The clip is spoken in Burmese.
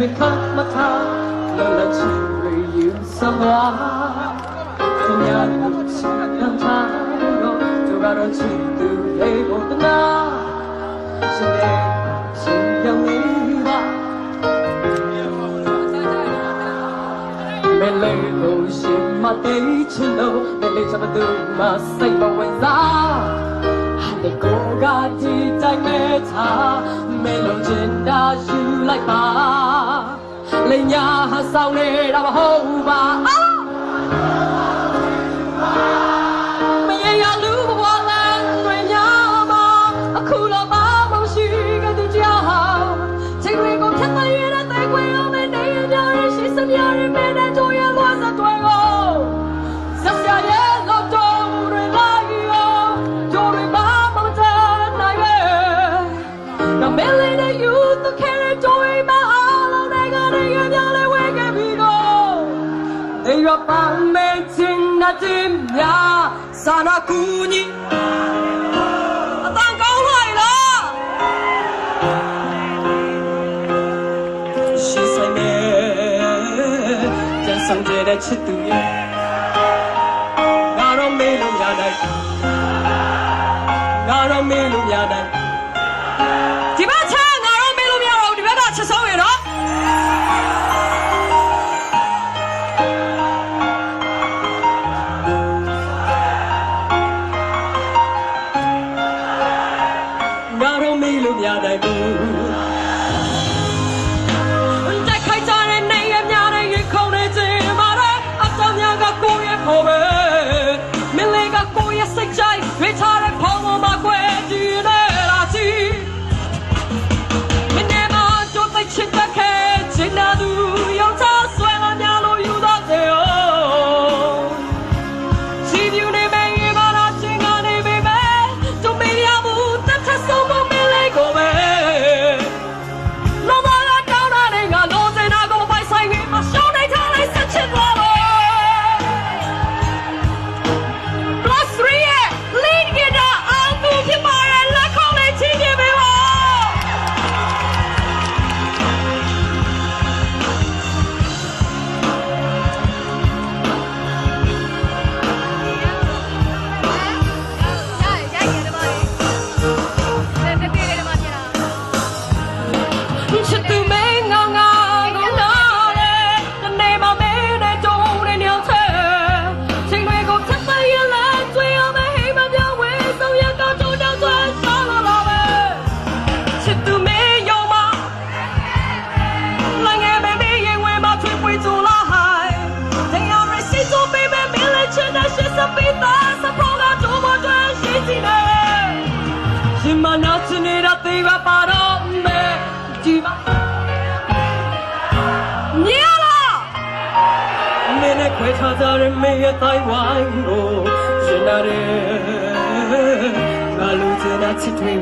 become a town, let you someone. To me, I'm tired. To go to the table tonight. She young Eva. Me lay low, she my day to know. Me lay to do my same when I go got the time melody you like ba lên nhà sau này đâu hô ba mày ya lu qua lan người nhà mà khu lo ba mong suy cái tu cha chỉ vì con thân tay đã tay quay ở bên đây nhà đi chỉ sắp nhà đi bên đây tôi ya loa ra tôi ngô sắp nhà ya lo tôi rồi lại yo tôi ba mong thân này về now me lên đây you to carry tôi ba lâu đây cái đây nhà lại quay cái video đây là bạn mình xin na tim ya sana kuni tăng câu lại đó she say me chân sang thế để chết tu ngã đó mê luôn nhà đây ngã đó mê luôn nhà đâyဒီဘက်ချငါတော့မေးလို့မရတော့ဒီဘက်ကချက်ဆုံးရတော့ငါတော့မေးလို့မရနိုင်ဘူးတက်ခိုက်ကြတဲ့နေရများတဲ့ရေခုန်နေခြင်းမှာတော့အတောင်များကကိုယ့်ရဲ့ခေါ်ပဲမင်းလေးကကိုယ့်ရဲ့စိတ်ကြိုက်ဝေးထားတဲ့ဖုံးပေါ်မှာကွယ်ကြည့်နေတာကြည့်ချစ်တဲ့ခဲချင်နာသူရောင်ချဆွဲလာများလို့ယူတော့တယ်哦ချီပြူနေမယ်ရေပါတော့ချင်းကနေပေမဲ့သူမေးရမှုတစ်ထပ်ဆုံးမမေးလိုက်ကိုပဲလောပါလာတောင်းတာနဲ့ငါလို့စင်တာကိုပိုက်ဆိုင်ပြီးမရှောင်းနိုင်ထားလိုက်ဆက်ချစ်သွားလို့ plus 3ရဲ့ lead guitar အောင်သူဖြစ်ပါတယ်လက်ခုံးလေးချီးကျင်းပေးပါခွဲထားကြတဲ့မေရဲ့တိုင်းဝိုင်းကိုရှင်နာတဲ့ငါလူချင်တဲ့ချစ်တွေ